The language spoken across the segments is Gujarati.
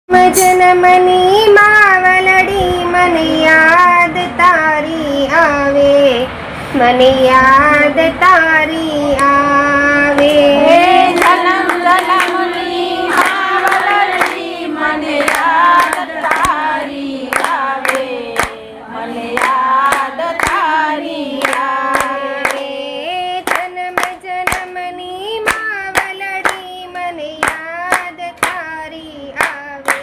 જન્મની માવલડી મને યાદ તારી આવે, મને યાદ તારી આવે. જન્મ જન્મની માવલડી મને યાદ તારી આવે, મને યાદ તારી આવે. જન્મ જન્મની માવલડી મને યાદ તારી આવે,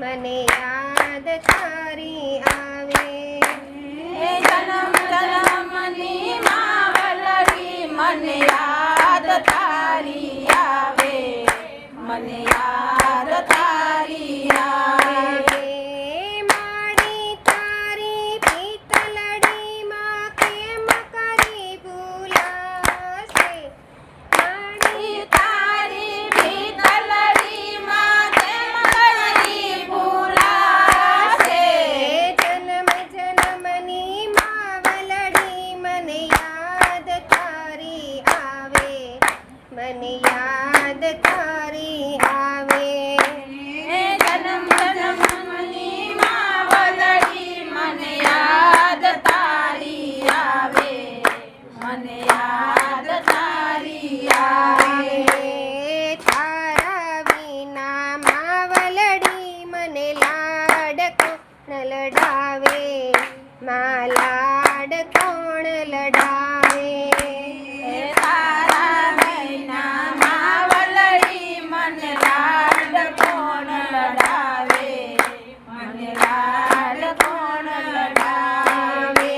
મને યાદ તારી આવે. જન્મ જન્મની માવલડી મને યાદ તારી આવે, મને યાદ તારી આવે. મારી તારી પિતલડીમાં કેમ કરી ભૂલાશે, મારી તારી પિતલડીમાં કેમ કરી ભૂલાશે. જન્મ જન્મની માવલડી મને યાદ તારી આવે, મને યાદ તારી આવે. જન્મ જન્મની માવલડી મને યાદ તારી આવે, મને યાદ તારી આવે. તારા વિના માવલડી મને લાડ કોણ લડાવે, માં લાડ કોણ લડાવે. તારા વિના માવલડી મને લાડ કોણ લડાવે, મને લાડ કોણ લડાવે.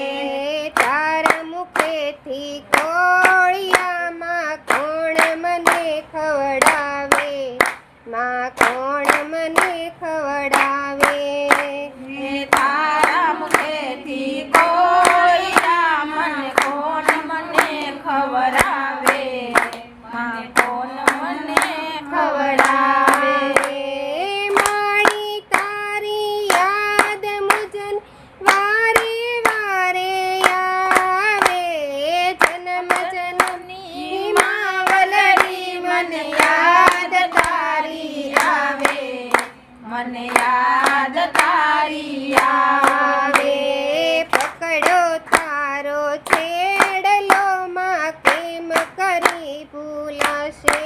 તારા મુખેથી કોળિયામાં કોણ મને ખવડાવે, માં કોણ મને ખવડાવે. તારા મુખેથી કોઈના મને કોણ મને ખવડાવે, માં કોણ મને ખવડાવે. મારી તારી યાદ મુજન વારે વારે આવે, જન્મ જન્મની માવલડી મને યાદ તારી આવે, મને યાદ તારી આવે. પકડો તારો છેડલો માં કેમ કરી ભૂલાશે,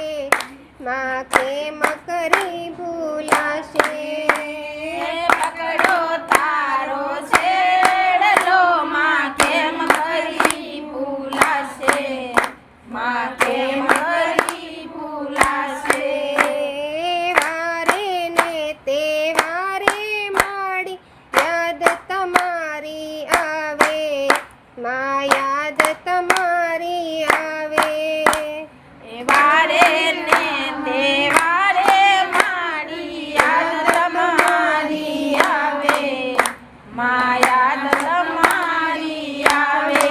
માં કેમ કરી ભૂલાશે. પકડો તારો છેડલો માં કેમ કરી ભૂલાશે, માં કેમ કરી ભૂલાશે. વારે ને તે વારે માડી યાદ તમારી આવે, માં યાદ તમારી આવે. વારે ને તે વારે મારી યાદ તમારી આવે, માં યાદ તમારી આવે.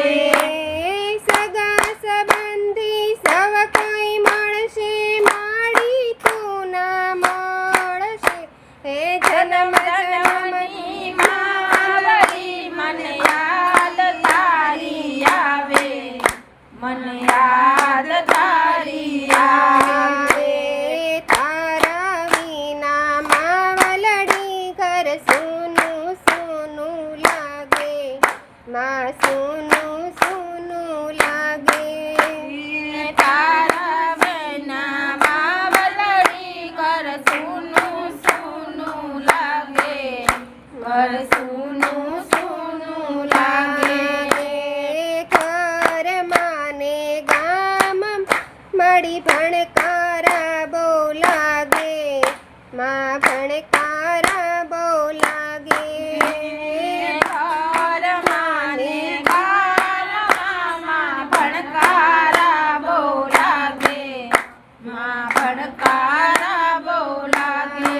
સગા સંબંધી સૌ કોઈ મળશે, માડી તું ના મળશે. હે જન્મ જન્મની માવલડી મને યાદ તારી આવે, મને યાદ તારી આવે. તારા વિના માવલડી ઘર સૂનું સૂનું લાગે, માં સૂનું સૂનું લાગે. તારા વિના માવલડી ઘર સૂનું સૂનું લાગે, ઘર સૂનું સૂનું લાગે. ઘરમાં ને ગામમાં મળી ભણકારા બહુ લાગે, માં ભણકારા બહુ લાગે. ઘરમાં ને ગામમાં ભણકારા બહુ લાગે, માં ભણકારા બહુ લાગે.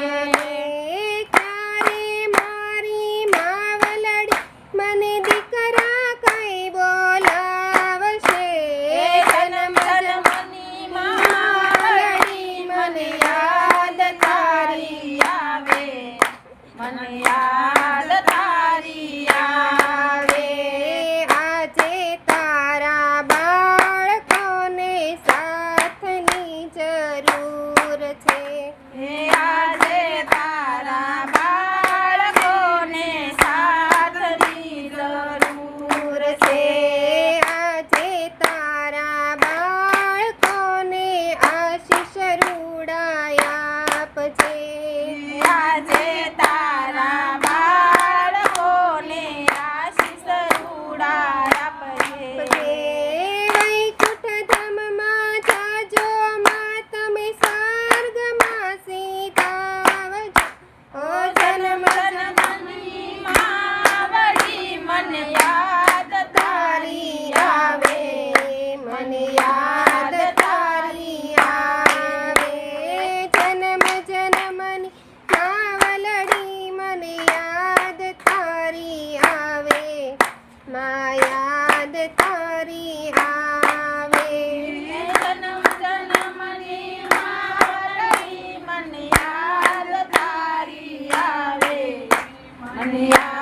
ક્યારે મારી માવલડી મને દીકરા કઈ બોલાવશે, જન્મ જન્મની માવલડી મને યાદ તારી આવે, મને યાદ તારી આવે. આજે તારા બાળકોને સાથની જરૂર છે, આજે તારા આજે તારા બાળકોને આશીષ રૂડા આપજે. વૈકુંઠ ધામમાં જાજો માં તમે સ્વર્ગમાં સીધાવજો. ઓ જન્મ જન્મની માવડી મને યાદ તારી આવે, મને યાદ તારી આવે. જન્મ જન્મની માવલડી મને યાદ તારી આવે, મા યાદ તારી આવે. જન્મ જન્મની માવડી મને યાદ તારી આવે, મને યાદ